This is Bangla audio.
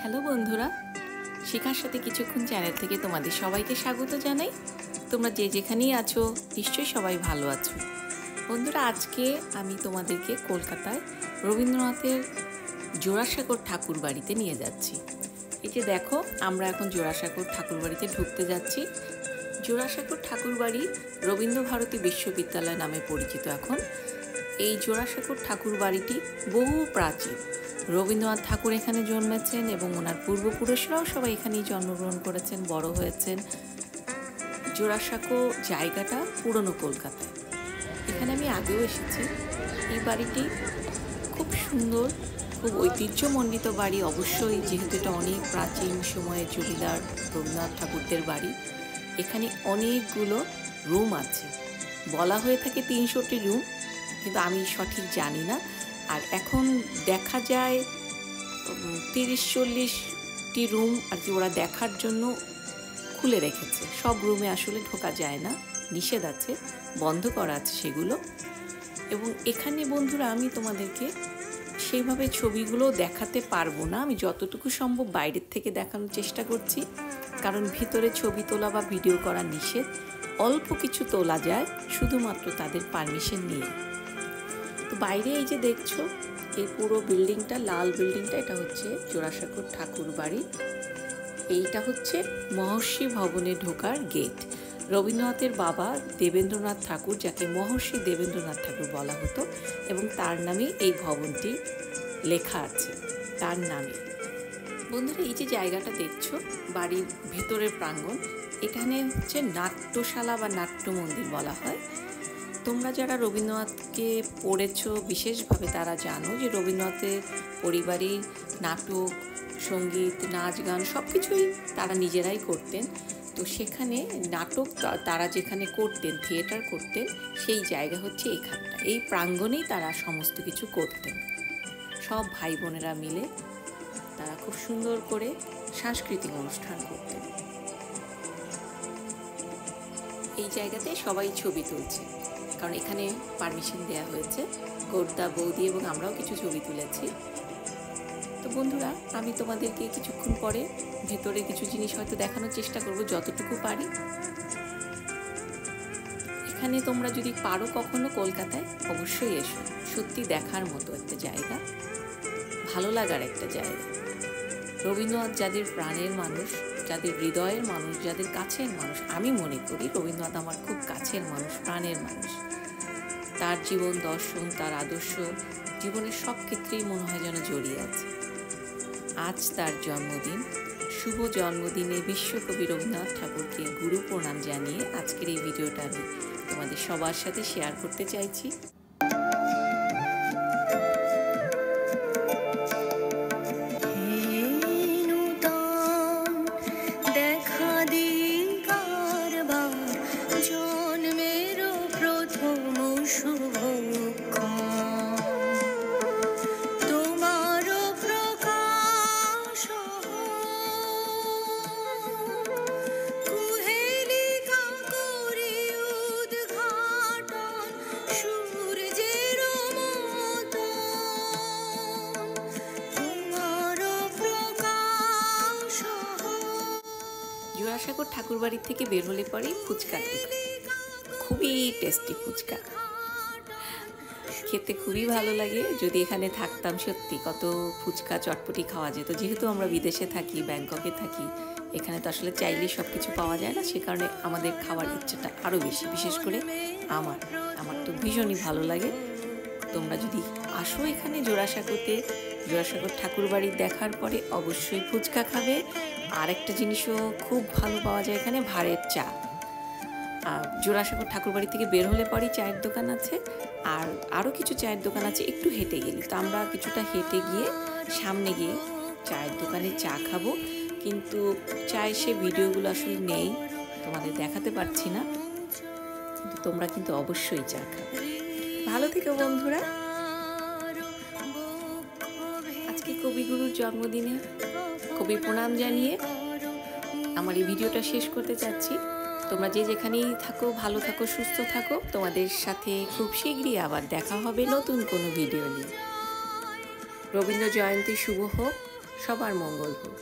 হ্যালো বন্ধুরা, শিখার সাথে কিছুক্ষণ চ্যানেল থেকে তোমাদের সবাইকে স্বাগত জানাই। তোমরা যে যেখানেই আছো নিশ্চয়ই সবাই ভালো আছো। বন্ধুরা, আজকে আমি তোমাদেরকে কলকাতায় রবীন্দ্রনাথের জোড়াসাঁকোর ঠাকুর বাড়িতে নিয়ে যাচ্ছি। এই যে দেখো, আমরা এখন জোড়াসাঁকোর ঠাকুর বাড়িতে ঢুকতে যাচ্ছি। জোড়াসাঁকোর ঠাকুর বাড়ি রবীন্দ্রভারতী বিশ্ববিদ্যালয় নামে পরিচিত এখন। এই জোড়াসাঁকোর ঠাকুর বাড়িটি বহু প্রাচীন। রবীন্দ্রনাথ ঠাকুর এখানে জন্মেছেন এবং ওনার পূর্বপুরুষরাও সবাই এখানেই জন্মগ্রহণ করেছেন, বড় হয়েছেন। জোড়াসাঁকো জায়গাটা পুরনো কলকাতায়। এখানে আমি আগেও এসেছি। এই বাড়িটি খুব সুন্দর, খুব ঐতিহ্যমণ্ডিত বাড়ি অবশ্যই, যেহেতু এটা অনেক প্রাচীন সময়ের জমিদার রবীন্দ্রনাথ ঠাকুরদের বাড়ি। এখানে অনেকগুলো রুম আছে, বলা হয়ে থাকে 300টি রুম, কিন্তু আমি সঠিক জানি না। আর এখন দেখা যায় 30-40টি রুম আর কি ওরা দেখার জন্য খুলে রেখেছে। সব রুমে আসলে ঢোকা যায় না, নিষেধ আছে, বন্ধ করা আছে সেগুলো। এবং এখানে বন্ধুরা আমি তোমাদেরকে সেইভাবে ছবিগুলো দেখাতে পারবো না, আমি যতটুকু সম্ভব বাইরের থেকে দেখানোর চেষ্টা করছি, কারণ ভিতরে ছবি তোলা বা ভিডিও করা নিষেধ। অল্প কিছু তোলা যায় শুধুমাত্র তাদের পারমিশন নিয়ে। তো বাইরে এই যে দেখছো, এই পুরো বিল্ডিংটা, লাল বিল্ডিংটা, এটা হচ্ছে জোড়াসাঁকোর ঠাকুর বাড়ি। এইটা হচ্ছে মহর্ষি ভবনে ঢোকার গেট। রবীন্দ্রনাথের বাবা দেবেন্দ্রনাথ ঠাকুর, যাকে মহর্ষি দেবেন্দ্রনাথ ঠাকুর বলা হতো, এবং তার নামে এই ভবনটি লেখা আছে, তার নামে। বন্ধুরা, এই যে জায়গাটা দেখছো, বাড়ির ভেতরের প্রাঙ্গণ, এখানে হচ্ছে নাট্যশালা বা নাট্য মন্দির বলা হয়। তোমরা যারা রবীন্দ্রনাথকে পড়েছো বিশেষভাবে তারা জানো যে রবীন্দ্রনাথের পরিবারে নাটক, সঙ্গীত, নাচ, গান সব কিছুই তারা নিজেরাই করতেন। তো সেখানে নাটক তারা যেখানে করতেন, থিয়েটার করতেন, সেই জায়গা হচ্ছে এখানটা। এই প্রাঙ্গণেই তারা সমস্ত কিছু করতেন। সব ভাই বোনেরা মিলে তারা খুব সুন্দর করে সাংস্কৃতিক অনুষ্ঠান করতেন। এই জায়গাতে সবাই ছবি তুলছে, কারণ এখানে পারমিশন দেওয়া হয়েছে। গোর্দা, বৌদি এবং আমরাও কিছু ছবি তুলেছি। তো বন্ধুরা, আমি তোমাদেরকে কিছুক্ষণ পরে ভেতরে কিছু জিনিস হয়তো দেখানোর চেষ্টা করব যতটুকু পারি। এখানে তোমরা যদি পারো কখনো কলকাতায়, অবশ্যই এসো। সত্যি দেখার মতো একটা জায়গা, ভালো লাগার একটা জায়গা। রবীন্দ্রনাথ যাদের প্রাণের মানুষ, যাদের হৃদয়ের মানুষ, যাদের কাছের মানুষ, আমি মনে করি রবীন্দ্রনাথ আমার খুব কাছের মানুষ, প্রাণের মানুষ। তার জীবন দর্শন, তার আদর্শ জীবনের সব ক্ষেত্রেই মনে হয় যেন জড়িয়ে আছে। আজ তার জন্মদিন। শুভ জন্মদিনে বিশ্বকবি রবীন্দ্রনাথ ঠাকুরকে গুরু প্রণাম জানিয়ে আজকের এই ভিডিওটা আমি তোমাদের সবার সাথে শেয়ার করতে চাইছি। জোড়াসাঁকোর ঠাকুর বাড়ির থেকে বের হলে পরেই ফুচকার দোকান, খুবই টেস্টি ফুচকা, খেতে খুবই ভালো লাগে। যদি এখানে থাকতাম সত্যি কত ফুচকা চটপটি খাওয়া যেত। যেহেতু আমরা বিদেশে থাকি, ব্যাংককে থাকি, এখানে তো আসলে চাইলেই সব কিছু পাওয়া যায় না, সে কারণে আমাদের খাওয়ার ইচ্ছাটা আরও বেশি। বিশেষ করে আমার তো ভীষণই ভালো লাগে। তোমরা যদি আসো এখানে জোড়াসাঁকোতে, জোড়াসাঁকোর ঠাকুর বাড়ি দেখার পরে অবশ্যই ফুচকা খাবে। আর একটা জিনিসও খুব ভালো পাওয়া যায় এখানে, ভাঁড়ের চা। জোড়াসাঁকোর ঠাকুর বাড়ি থেকে বের হলে পরেই চায়ের দোকান আছে, আর আরও কিছু চায়ের দোকান আছে একটু হেঁটে গেলে। তো আমরা কিছুটা হেঁটে গিয়ে সামনে গিয়ে চায়ের দোকানে চা খাবো, কিন্তু চায়ের সে ভিডিওগুলো আসলে নেই, তোমাদের দেখাতে পারছি না, কিন্তু তোমরা কিন্তু অবশ্যই চা খাবে। ভালো থেকো বন্ধুরা। আজকে কবিগুরুর জন্মদিনে কবি প্রণাম জানিয়ে আমার এই ভিডিওটা শেষ করতে চাচ্ছি। তোমরা যে যেখানেই থাকো ভালো থাকো, সুস্থ থাকো। তোমাদের সাথে খুব শীঘ্রই আবার দেখা হবে নতুন কোনো ভিডিও নিয়ে। রবীন্দ্র জয়ন্তী শুভ হোক। সবার মঙ্গল হোক।